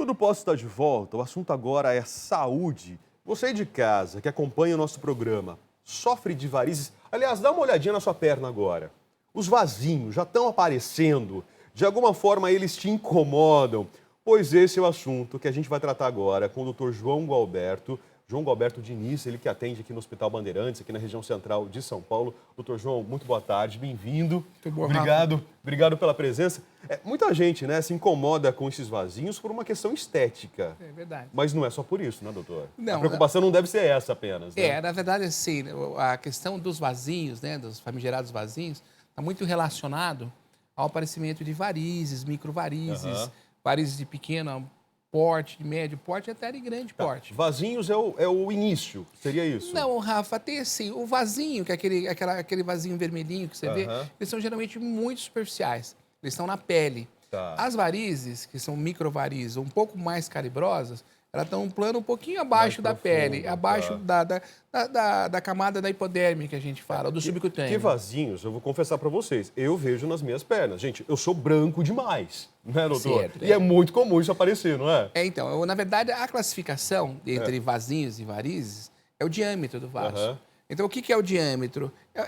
Tudo Posso estar de volta. O assunto agora é saúde. Você aí de casa que acompanha o nosso programa, sofre de varizes? Aliás, dá uma olhadinha na sua perna agora. Os vasinhos já estão aparecendo. De alguma forma eles te incomodam. Pois esse é o assunto que a gente vai tratar agora com o Dr. João Gualberto. João Gualberto Diniz, ele que atende aqui no Hospital Bandeirantes, aqui na região central de São Paulo. Doutor João, muito boa tarde, bem-vindo. Muito bom, Obrigado pela presença. Muita gente, né, se incomoda com esses vasinhos por uma questão estética. É verdade. Mas não é só por isso, né, doutor? Não, a preocupação não deve ser essa apenas, né? na verdade, assim, a questão dos vasinhos, né, dos famigerados vasinhos, está muito relacionado ao aparecimento de varizes, microvarizes, varizes de pequeno porte, de médio porte e até de grande porte. Vasinhos é o início, seria isso? Não, Rafa, tem assim, o vasinho, que é aquele vasinho vermelhinho que você vê, eles são geralmente muito superficiais. Eles estão na pele. Tá. As varizes, que são microvarizes, um pouco mais calibrosas, elas estão um plano um pouquinho abaixo da pele, abaixo da camada da hipoderme que a gente fala, do subcutâneo. Que vasinhos, eu vou confessar para vocês, eu vejo nas minhas pernas. Gente, eu sou branco demais, né, doutor? Certo, e é muito comum isso aparecer, não é? Então, na verdade, a classificação entre vasinhos e varizes é o diâmetro do vaso. Então, o que é o diâmetro? É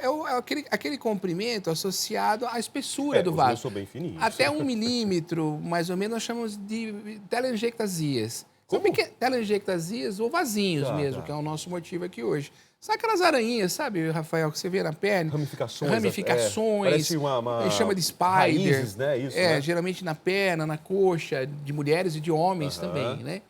aquele comprimento associado à espessura do os vaso. meus são bem fininhos. Até 1 milímetro, mais ou menos, nós chamamos de telangiectasias. São telangiectasias ou vasinhos mesmo, que é o nosso motivo aqui hoje. São aquelas aranhinhas, sabe, Rafael, que você vê na perna? Ramificações. Parece uma A gente chama de spider. Raízes, né? Isso, né? Geralmente na perna, na coxa, de mulheres e de homens também, né?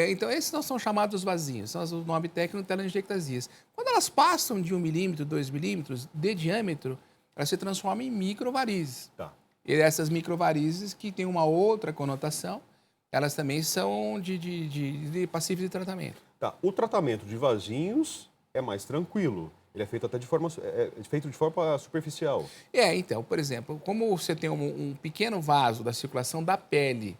Então, esses não são chamados vasinhos, são o nome técnico telangiectasias. Quando elas passam de 1 milímetro, 2 milímetros de diâmetro, elas se transformam em microvarizes. Tá. E essas microvarizes, que têm uma outra conotação, elas também são de passíveis de tratamento. Tá. O tratamento de vasinhos é mais tranquilo. Ele é feito até de forma superficial. Então, por exemplo, como você tem um pequeno vaso da circulação da pele,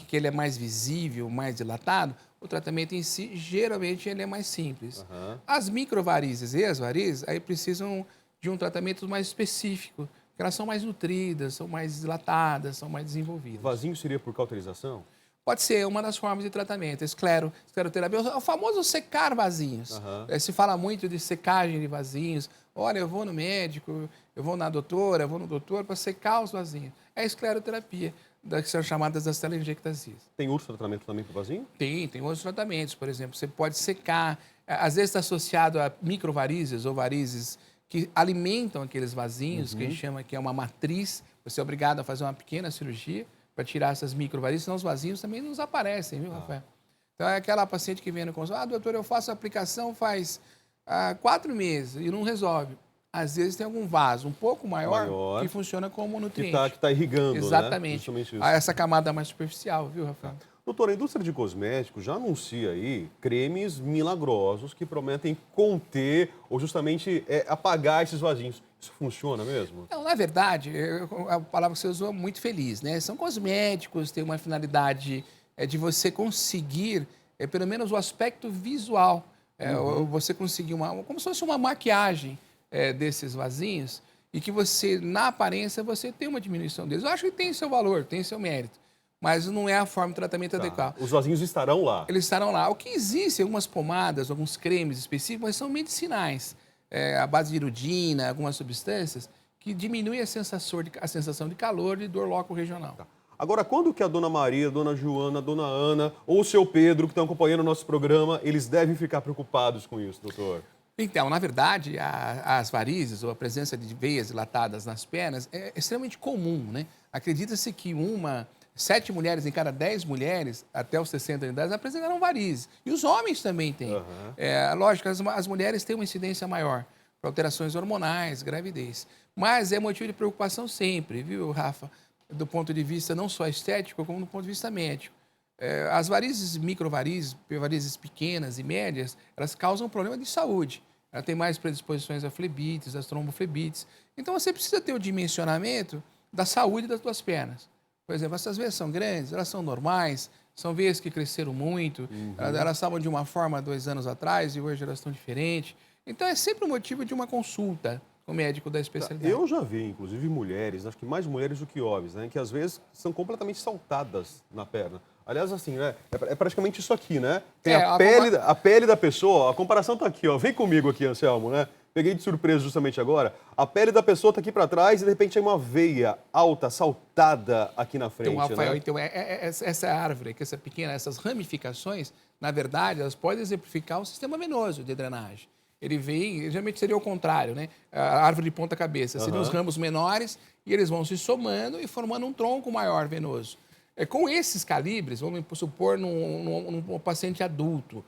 que ele é mais visível, mais dilatado, o tratamento em si, geralmente, ele é mais simples. As microvarizes e as varizes, aí precisam de um tratamento mais específico, porque elas são mais nutridas, são mais dilatadas, são mais desenvolvidas. Vasinho seria por cauterização? Pode ser uma das formas de tratamento, escleroterapia, o famoso secar vasinhos. Se fala muito de secagem de vasinhos. Olha, eu vou no médico, eu vou na doutora, eu vou no doutor para secar os vasinhos. É a escleroterapia, que são chamadas das telangiectasias. Tem outro tratamento também para o vasinho? Tem outros tratamentos. Por exemplo, você pode secar, às vezes está associado a microvarizes ou varizes que alimentam aqueles vasinhos, que a gente chama que é uma matriz. Você é obrigado a fazer uma pequena cirurgia para tirar essas microvarizes, senão os vasinhos também nos aparecem, viu, Rafael? Então, é aquela paciente que vem no consultório, doutor, eu faço a aplicação faz 4 meses e não resolve. Às vezes tem algum vaso um pouco maior que funciona como nutriente. Que tá irrigando, exatamente, né? Justamente isso. Essa camada mais superficial, viu, Rafael? Doutor, a indústria de cosméticos já anuncia aí cremes milagrosos que prometem conter ou justamente apagar esses vasinhos. Isso funciona mesmo? Não, na verdade, a palavra que você usou é muito feliz, né? São cosméticos, tem uma finalidade de você conseguir, pelo menos o aspecto visual, você conseguir como se fosse uma maquiagem desses vasinhos e que você, na aparência, você tem uma diminuição deles. Eu acho que tem seu valor, tem seu mérito, mas não é a forma de tratamento adequada. Os vasinhos estarão lá? Eles estarão lá. O que existe, algumas pomadas, alguns cremes específicos, mas são medicinais. À base de iridina, algumas substâncias, que diminuem a sensação de calor e dor local regional. Tá. Agora, quando que a dona Maria, a dona Joana, a dona Ana ou o seu Pedro, que estão acompanhando o nosso programa, eles devem ficar preocupados com isso, doutor? Então, na verdade, as varizes ou a presença de veias dilatadas nas pernas é extremamente comum, né? Acredita-se que 7 mulheres em cada 10 mulheres, até os 60 anos de idade, apresentaram varizes. E os homens também têm. Lógico, as mulheres têm uma incidência maior para alterações hormonais, gravidez. Mas é motivo de preocupação sempre, viu, Rafa? Do ponto de vista não só estético, como do ponto de vista médico. As varizes, microvarizes, varizes pequenas e médias, elas causam problema de saúde. Ela tem mais predisposições a flebites, às tromboflebites. Então, você precisa ter o dimensionamento da saúde das tuas pernas. Por exemplo, essas veias são grandes, elas são normais, são veias que cresceram muito, elas estavam de uma forma 2 anos atrás e hoje elas estão diferentes. Então, é sempre o motivo de uma consulta com o médico da especialidade. Eu já vi, inclusive, mulheres, acho que mais mulheres do que homens, né, que às vezes são completamente saltadas na perna. Aliás, assim, né? É praticamente isso aqui, né? Tem É, a pele da pessoa, ó, a comparação tá aqui, ó. Vem comigo aqui, Anselmo, né? Peguei de surpresa justamente agora. A pele da pessoa tá aqui para trás e de repente tem uma veia alta, saltada aqui na frente, Então, Rafael, né? então, essa árvore, que essa pequena, essas ramificações, na verdade, elas podem exemplificar o sistema venoso de drenagem. Ele vem, geralmente seria o contrário, né? A árvore de ponta cabeça. Seriam os ramos menores e eles vão se somando e formando um tronco maior venoso. Com esses calibres, vamos supor num paciente adulto,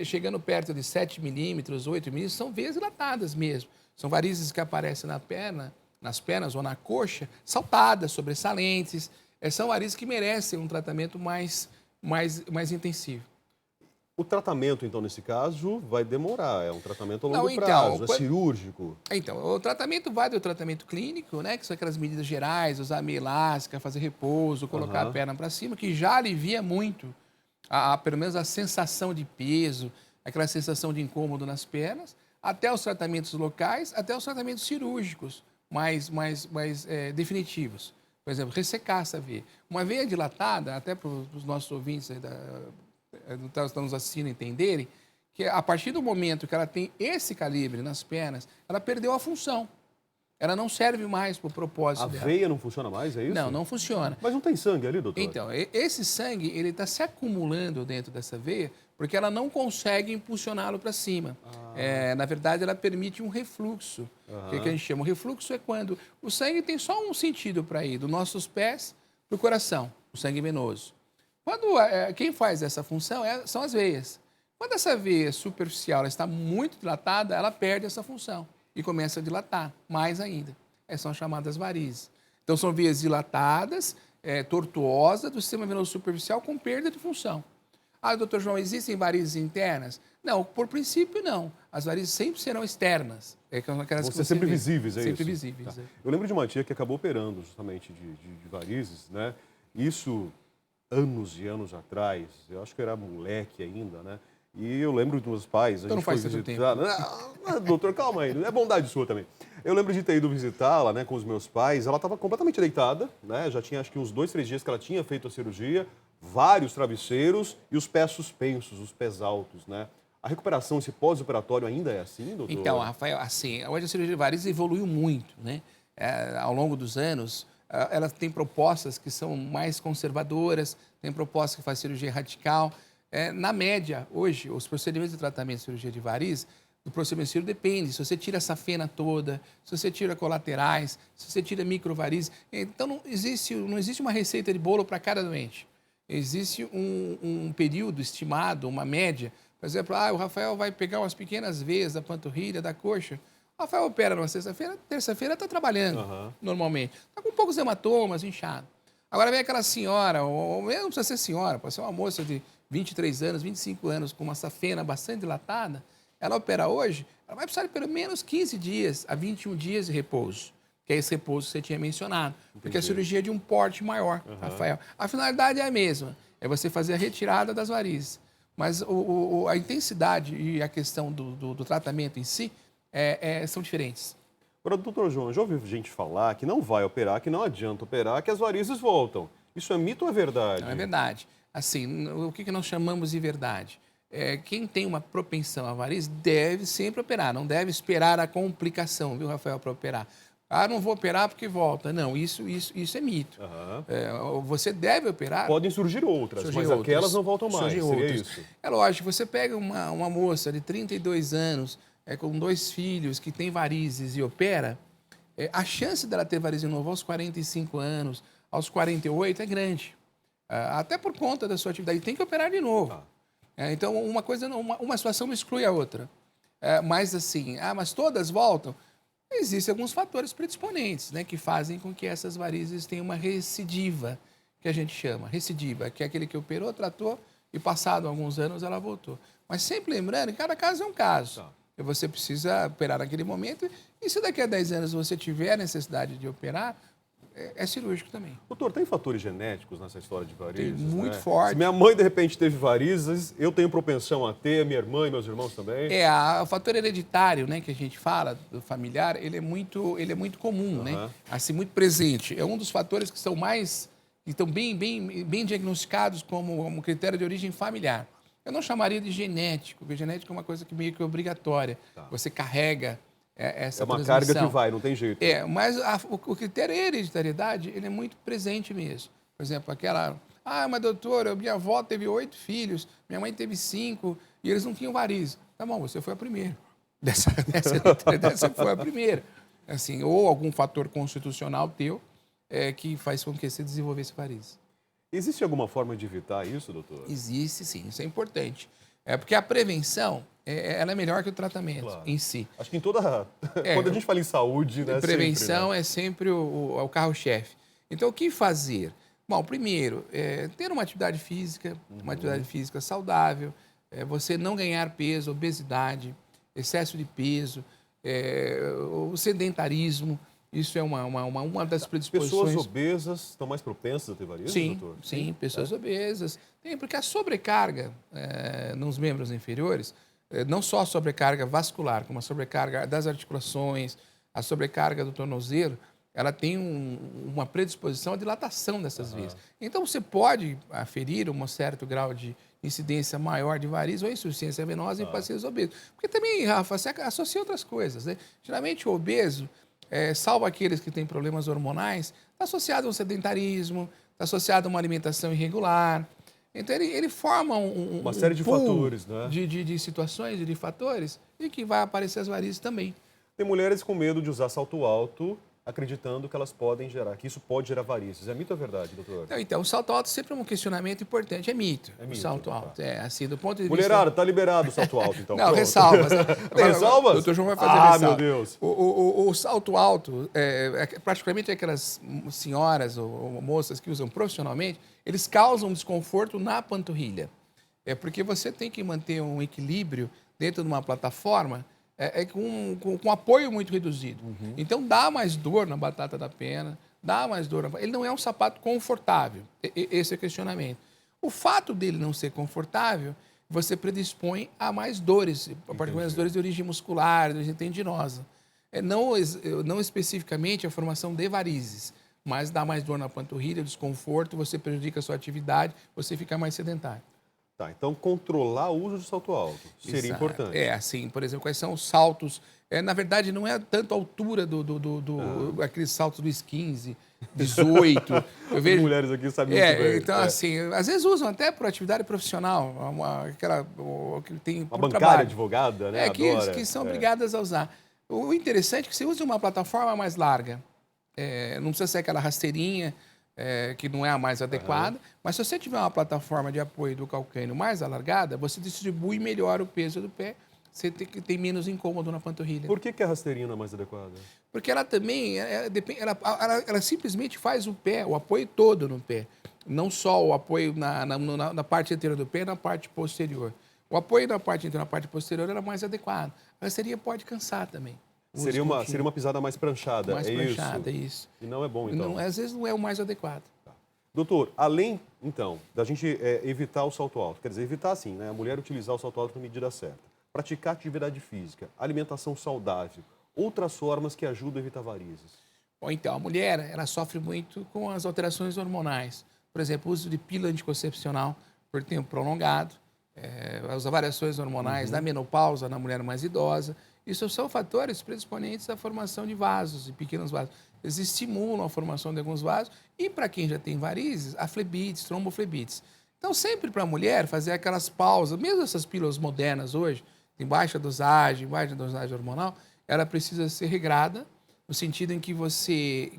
chegando perto de 7 milímetros, 8 milímetros, são veias dilatadas mesmo. São varizes que aparecem na perna, nas pernas ou na coxa, saltadas, sobressalentes. São varizes que merecem um tratamento mais intensivo. O tratamento, então, nesse caso, vai demorar. É um tratamento a longo Não, então, prazo, é cirúrgico. Então, o tratamento vai do tratamento clínico, né? Que são aquelas medidas gerais, usar meia elástica, fazer repouso, colocar a perna para cima, que já alivia muito, pelo menos a sensação de peso, aquela sensação de incômodo nas pernas, até os tratamentos locais, até os tratamentos cirúrgicos mais definitivos. Por exemplo, ressecar essa veia. Uma veia dilatada, até para os nossos ouvintes aí estão nos assistindo entenderem, que a partir do momento que ela tem esse calibre nas pernas, ela perdeu a função. Ela não serve mais para o propósito dela. A veia não funciona mais, é isso? Não, não funciona. Mas não tem sangue ali, doutor? Então, esse sangue, ele está se acumulando dentro dessa veia porque ela não consegue impulsioná-lo para cima. Na verdade, ela permite um refluxo. O que a gente chama? O refluxo é quando o sangue tem só um sentido para ir, dos nossos pés para o coração, o sangue venoso. Quem faz essa função são as veias. Quando essa veia superficial ela está muito dilatada, ela perde essa função e começa a dilatar mais ainda. São as chamadas varizes. Então, são veias dilatadas, tortuosas do sistema venoso superficial com perda de função. Doutor João, existem varizes internas? Não, por princípio, não. As varizes sempre serão externas. Vão ser sempre visíveis, é isso? Sempre visíveis. Tá. Eu lembro de uma tia que acabou operando justamente de varizes, né? Isso anos e anos atrás, eu acho que eu era moleque ainda, né? E eu lembro dos meus pais... Então não faz tanto tempo. Doutor, calma aí, é bondade sua também. Eu lembro de ter ido visitá-la, né, com os meus pais, ela estava completamente deitada, né? Já tinha acho que uns 2, 3 dias que ela tinha feito a cirurgia, vários travesseiros e os pés suspensos, os pés altos, né? A recuperação, esse pós-operatório ainda é assim, doutor? Então, Rafael, assim, hoje a cirurgia de varizes evoluiu muito, né? Ao longo dos anos, ela tem propostas que são mais conservadoras, tem propostas que fazem cirurgia radical. Na média, hoje, os procedimentos de tratamento de cirurgia de varizes, do procedimento cirúrgico depende. Se você tira essa fena toda, se você tira colaterais, se você tira microvarizes. Então, não existe uma receita de bolo para cada doente. Existe um período estimado, uma média. Por exemplo, o Rafael vai pegar umas pequenas veias da panturrilha, da coxa. O Rafael opera numa sexta-feira, terça-feira está trabalhando, normalmente. Está com poucos hematomas, inchado. Agora vem aquela senhora, ou não precisa ser senhora, pode ser uma moça de 23 anos, 25 anos, com uma safena bastante dilatada. Ela opera hoje, ela vai precisar de pelo menos 15 dias a 21 dias de repouso, que é esse repouso que você tinha mencionado. Porque a cirurgia é de um porte maior, Rafael. A finalidade é a mesma, é você fazer a retirada das varizes. Mas a intensidade e a questão do tratamento em si são diferentes. Agora, doutor João, já ouvi gente falar que não vai operar, que não adianta operar, que as varizes voltam. Isso é mito ou é verdade? Não, é verdade. Assim, o que nós chamamos de verdade? Quem tem uma propensão a varizes deve sempre operar, não deve esperar a complicação, viu, Rafael, para operar. Não vou operar porque volta. Não, isso é mito. Você deve operar. Podem surgir outras, mas aquelas não voltam mais, seria isso? É lógico, você pega uma moça de 32 anos, com 2 filhos, que tem varizes e opera, a chance dela ter varizes de novo aos 45 anos, aos 48 é grande. Até por conta da sua atividade, tem que operar de novo. Então, uma situação não exclui a outra. Mas assim, mas todas voltam? Existem alguns fatores predisponentes, né, que fazem com que essas varizes tenham uma recidiva, que a gente chama. Recidiva, que é aquele que operou, tratou e passado alguns anos ela voltou. Mas sempre lembrando que cada caso é um caso. Você precisa operar naquele momento e se daqui a 10 anos você tiver a necessidade de operar, é cirúrgico também. Doutor, tem fatores genéticos nessa história de varizes? Tem muito forte. Se minha mãe, de repente, teve varizes, eu tenho propensão a ter, minha irmã e meus irmãos também? O fator hereditário, né, que a gente fala, do familiar, ele é muito comum, né? Assim, muito presente. É um dos fatores que estão bem diagnosticados como um critério de origem familiar. Eu não chamaria de genético, porque genético é uma coisa que meio que é obrigatória. Tá. Você carrega essa É uma transmissão. carga que vai, não tem jeito. Mas o critério é hereditariedade, ele é muito presente mesmo. Por exemplo, mas doutora, minha avó teve 8 filhos, minha mãe teve 5, e eles não tinham varizes. Tá bom, você foi a primeira. Dessa você foi a primeira. Assim, ou algum fator constitucional teu que faz com que você desenvolvesse varizes. Existe alguma forma de evitar isso, doutor? Existe, sim, isso é importante. Porque a prevenção, ela é melhor que o tratamento em si. Acho que em toda... Quando a gente fala em saúde, né? Prevenção sempre, né? é sempre o carro-chefe. Então, o que fazer? Bom, primeiro, ter uma atividade física, saudável, você não ganhar peso, obesidade, excesso de peso, o sedentarismo, isso é uma das predisposições. Pessoas obesas estão mais propensas a ter varizes, doutor? Sim, pessoas obesas. Porque a sobrecarga nos membros inferiores, não só a sobrecarga vascular, como a sobrecarga das articulações, a sobrecarga do tornozelo, ela tem uma predisposição à dilatação dessas veias. Então, você pode aferir um certo grau de incidência maior de varizes ou insuficiência venosa em pacientes obesos. Porque também, Rafa, você associa outras coisas, né? Geralmente, o obeso, salvo aqueles que têm problemas hormonais, está associado a um sedentarismo, está associado a uma alimentação irregular. Então, ele forma uma série de fatores, né? De situações e de fatores e que vai aparecer as varizes também. Tem mulheres com medo de usar salto alto, acreditando que elas podem gerar, que isso pode gerar varizes. É mito ou é verdade, doutor? Não, então, o salto alto sempre é um questionamento importante. É mito, o salto alto. Assim, do ponto de vista... Mulherada, tá liberado o salto alto, então. Não, ressalvas. Né? Tem ressalvas? O doutor João vai fazer ressalvas. Meu Deus. O salto alto, particularmente aquelas senhoras ou moças que usam profissionalmente, eles causam desconforto na panturrilha. Porque você tem que manter um equilíbrio dentro de uma plataforma com apoio muito reduzido. Então, dá mais dor na batata da perna, dá mais dor. Ele não é um sapato confortável. Esse é o questionamento. O fato dele não ser confortável, você predispõe a mais dores, particularmente as dores de origem muscular, de origem tendinosa. Não especificamente a formação de varizes, mas dá mais dor na panturrilha, desconforto, você prejudica a sua atividade, você fica mais sedentário. Tá, então controlar o uso de salto alto seria importante. Assim, por exemplo, quais são os saltos... na verdade, não é tanto a altura aqueles saltos dos 15, 18. Eu vejo... As mulheres aqui sabem muito bem. Então, assim, às vezes usam até por atividade profissional, que tem uma bancária advogada, né? Que são obrigadas a usar. O interessante é que você use uma plataforma mais larga. Não precisa ser aquela rasteirinha, que não é a mais adequada, mas se você tiver uma plataforma de apoio do calcâneo mais alargada, você distribui melhor o peso do pé, você tem menos incômodo na panturrilha. Por que a rasteirinha não é mais adequada? Porque ela também, ela simplesmente faz o apoio todo no pé, não só o apoio na parte inteira do pé, na parte posterior. O apoio na parte inteira, na parte posterior, era mais adequado. A rasteirinha pode cansar também. Seria uma pisada mais pranchada, isso. E não é bom, então? Não, às vezes não é o mais adequado. Tá. Doutor, além, então, da gente evitar o salto alto, quer dizer, evitar assim, né? A mulher utilizar o salto alto na medida certa, praticar atividade física, alimentação saudável, outras formas que ajudam a evitar varizes. Bom, então, a mulher, ela sofre muito com as alterações hormonais. Por exemplo, o uso de pílula anticoncepcional por tempo prolongado, as variações hormonais da menopausa na mulher mais idosa. Isso são fatores predisponentes à formação de vasos, de pequenos vasos. Eles estimulam a formação de alguns vasos. E para quem já tem varizes, a flebites, tromboflebites. Então, sempre para a mulher fazer aquelas pausas, mesmo essas pílulas modernas hoje, em baixa dosagem hormonal, ela precisa ser regrada, no sentido em que você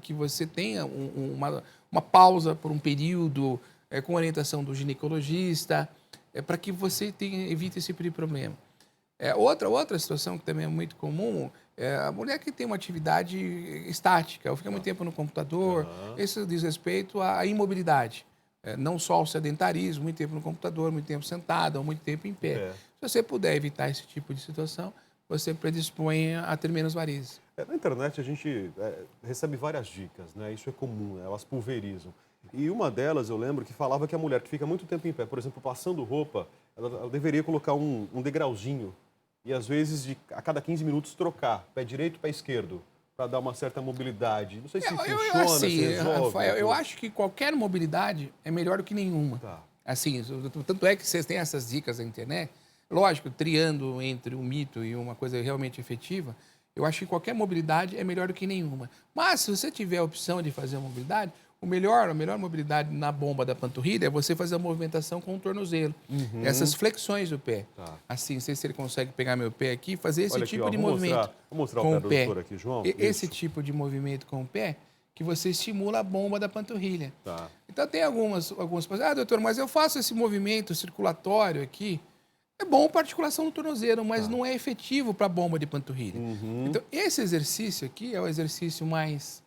tenha uma pausa por um período, com orientação do ginecologista, para que você evite esse problema. Outra situação que também é muito comum é a mulher que tem uma atividade estática, ou fica muito tempo no computador. Isso diz respeito à imobilidade. Não só ao sedentarismo, muito tempo no computador, muito tempo sentado, ou muito tempo em pé. Se você puder evitar esse tipo de situação, você predispõe a ter menos varizes. Na internet a gente recebe várias dicas, né? Isso é comum, né? Elas pulverizam. E uma delas eu lembro que falava que a mulher que fica muito tempo em pé, por exemplo, passando roupa, ela deveria colocar um degrauzinho e às vezes a cada 15 minutos trocar pé direito e pé esquerdo, para dar uma certa mobilidade. Não sei se Eu, funciona, assim, se resolve. Rafael, eu doutor. acho que qualquer mobilidade é melhor do que nenhuma. Tá. Assim, tanto é que vocês têm essas dicas na internet, lógico, triando entre um mito e uma coisa realmente efetiva, eu acho que qualquer mobilidade é melhor do que nenhuma. Mas se você tiver a opção de fazer a mobilidade, a melhor mobilidade na bomba da panturrilha é você fazer a movimentação com o tornozelo. Essas flexões do pé. Tá. Assim, não sei se ele consegue pegar meu pé aqui e fazer esse Olha aqui, tipo ó, de vou movimento mostrar o com pé o do pé. doutor aqui, João. Esse Isso. tipo de movimento com o pé que você estimula a bomba da panturrilha. Tá. Então tem algumas pessoas, doutor, mas eu faço esse movimento circulatório aqui, é bom para articulação do tornozelo, mas não é efetivo para a bomba de panturrilha. Então esse exercício aqui é o exercício mais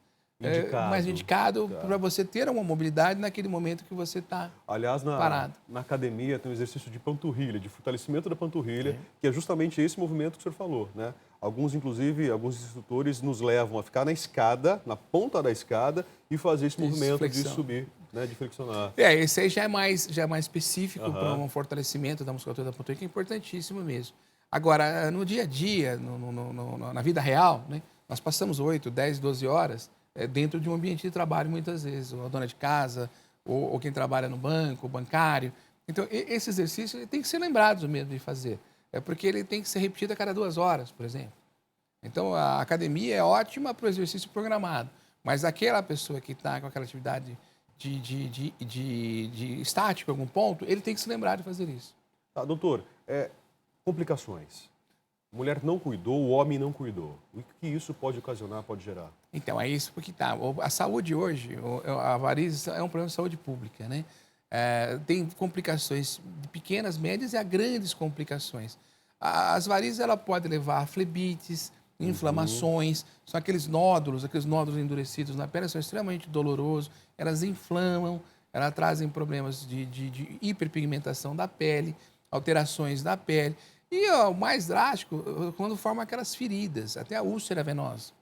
indicado Tá. para você ter uma mobilidade naquele momento que você está Aliás, parado. na academia tem um exercício de panturrilha, de fortalecimento da panturrilha, que é justamente esse movimento que o senhor falou, né? Alguns instrutores nos levam a ficar na escada, na ponta da escada, e fazer esse movimento flexão. de subir, né? De flexionar. Esse aí já é mais específico para um fortalecimento da musculatura da panturrilha, que é importantíssimo mesmo. Agora, no dia a dia, na vida real, né, nós passamos 8, 10, 12 horas dentro de um ambiente de trabalho, muitas vezes, ou a dona de casa, ou quem trabalha no banco, o bancário. Então, esse exercício tem que ser lembrado mesmo de fazer. É porque ele tem que ser repetido a cada 2 horas, por exemplo. Então, a academia é ótima para o exercício programado, mas aquela pessoa que está com aquela atividade de estático em algum ponto, ele tem que se lembrar de fazer isso. Tá, doutor, complicações. A mulher não cuidou, o homem não cuidou. O que isso pode ocasionar, pode gerar? Então, é isso porque tá. A saúde hoje, a varizes é um problema de saúde pública, né? Tem complicações de pequenas, médias e a grandes complicações. As varizes, ela pode levar a flebites, inflamações, são aqueles nódulos endurecidos na pele, são extremamente dolorosos, elas inflamam, elas trazem problemas de hiperpigmentação da pele, alterações da pele. E o mais drástico, quando forma aquelas feridas, até a úlcera venosa.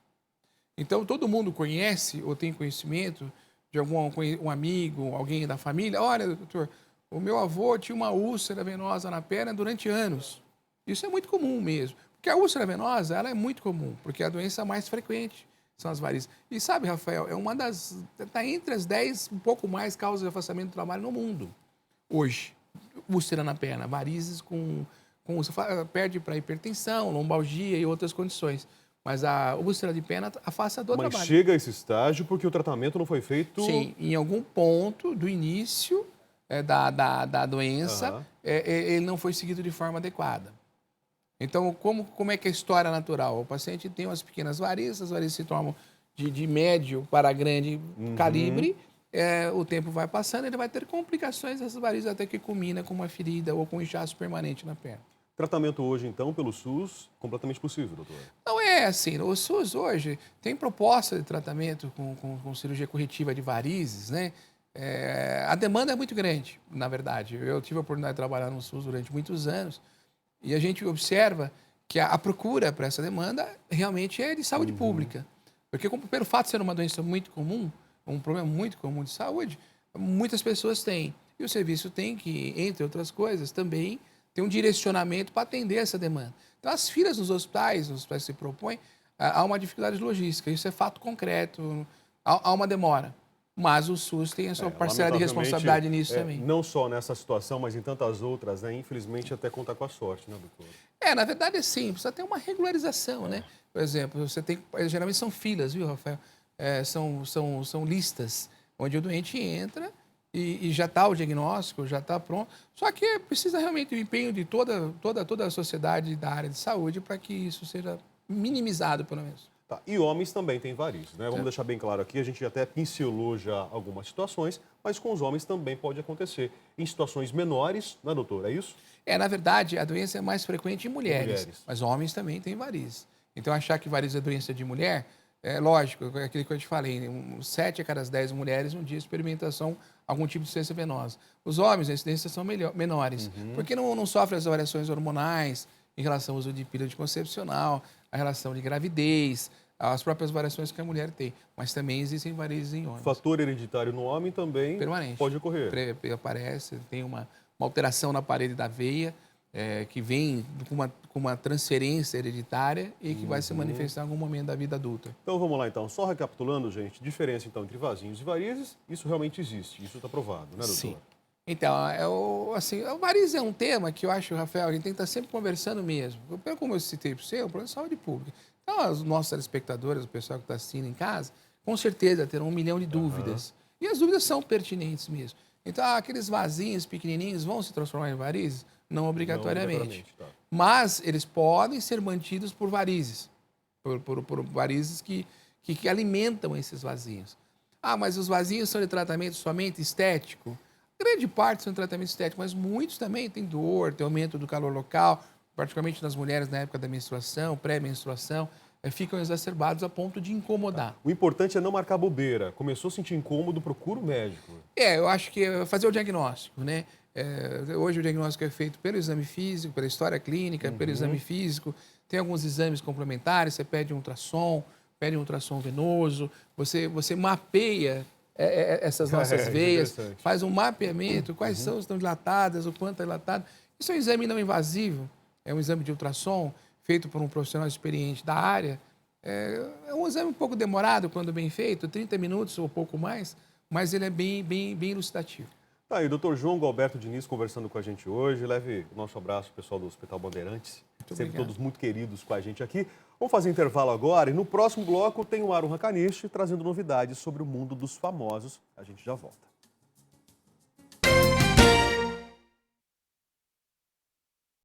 Então, todo mundo conhece ou tem conhecimento de um amigo, alguém da família. Olha, doutor, o meu avô tinha uma úlcera venosa na perna durante anos. Isso é muito comum mesmo. Porque a úlcera venosa, ela é muito comum, porque é a doença mais frequente são as varizes. E sabe, Rafael, está entre as 10, um pouco mais, causas de afastamento do trabalho no mundo. Hoje, úlcera na perna, varizes perde para hipertensão, lombalgia e outras condições. Mas a úlcera de perna afasta do trabalho. Mas chega a esse estágio porque o tratamento não foi feito... Sim, em algum ponto do início da doença, ele não foi seguido de forma adequada. Então, como é que é a história natural? O paciente tem umas pequenas varizes, as varizes se tornam de médio para grande calibre, o tempo vai passando, ele vai ter complicações dessas varizes até que culmina com uma ferida ou com um inchaço permanente na perna. Tratamento hoje, então, pelo SUS, completamente possível, doutor? Não é assim. O SUS hoje tem proposta de tratamento com cirurgia corretiva de varizes, né? A demanda é muito grande, na verdade. Eu tive a oportunidade de trabalhar no SUS durante muitos anos e a gente observa que a procura para essa demanda realmente é de saúde pública. Porque pelo fato de ser uma doença muito comum, um problema muito comum de saúde, muitas pessoas têm. E o serviço tem que, entre outras coisas, também ter um direcionamento para atender essa demanda. Então, as filas nos hospitais que se propõem, há uma dificuldade logística, isso é fato concreto, há uma demora. Mas o SUS tem a sua parcela de responsabilidade nisso também. Não só nessa situação, mas em tantas outras, né? Infelizmente, até contar com a sorte, né, doutor? Na verdade é sim, precisa ter uma regularização, né? Por exemplo, geralmente são filas, viu, Rafael? São listas onde o doente entra e já está o diagnóstico, já está pronto. Só que precisa realmente do empenho de toda a sociedade da área de saúde para que isso seja minimizado, pelo menos. Tá. E homens também têm varizes, né? Vamos deixar bem claro aqui, a gente até pincelou já algumas situações, mas com os homens também pode acontecer. Em situações menores, né, doutor? É isso? Na verdade, a doença é mais frequente em mulheres. Mas homens também têm varizes. Então, achar que varizes é doença de mulher, lógico, é aquilo que eu te falei, 7 a cada 10 mulheres um dia experimentação algum tipo de insuficiência venosa. Os homens, a incidência são menores, porque não sofrem as variações hormonais em relação ao uso de pílula anticoncepcional, a relação de gravidez, as próprias variações que a mulher tem. Mas também existem varizes em homens. Fator hereditário no homem também permanente. Pode ocorrer. Aparece, tem uma alteração na parede da veia, que vem com uma transferência hereditária e que vai se manifestar em algum momento da vida adulta. Então vamos lá então, só recapitulando, gente, diferença então entre vasinhos e varizes, isso realmente existe, isso está provado, né, doutor? Sim. Então, o variz é um tema que eu acho, Rafael, a gente tem que estar sempre conversando mesmo. Como eu citei para você, é um problema de saúde pública. Então, os nossos telespectadores, o pessoal que está assistindo em casa, com certeza terão 1 milhão de dúvidas. E as dúvidas são pertinentes mesmo. Então, aqueles vasinhos pequenininhos vão se transformar em varizes? Não obrigatoriamente. Tá. Mas eles podem ser mantidos por varizes, por varizes que alimentam esses vasinhos. Ah, mas os vasinhos são de tratamento somente estético? Grande parte são de tratamento estético, mas muitos também têm dor, tem aumento do calor local, particularmente nas mulheres na época da menstruação, pré-menstruação, ficam exacerbados a ponto de incomodar. O importante é não marcar bobeira. Começou a sentir incômodo, procura o médico. Eu acho que é fazer o diagnóstico, né? Hoje o diagnóstico é feito pelo exame físico, pela história clínica, pelo exame físico. Tem alguns exames complementares, você pede um ultrassom venoso, você mapeia essas nossas veias, faz um mapeamento, quais são, estão dilatadas, o quanto está dilatado. Isso é um exame não invasivo, é um exame de ultrassom feito por um profissional experiente da área. É um exame um pouco demorado quando bem feito, 30 minutos ou pouco mais, mas ele é bem elucidativo. Tá aí, o doutor João Galberto Diniz conversando com a gente hoje. Leve o nosso abraço, pessoal do Hospital Bandeirantes. Sempre todos muito queridos com a gente aqui. Vamos fazer intervalo agora e no próximo bloco tem o Aaron Rakanishi trazendo novidades sobre o mundo dos famosos. A gente já volta.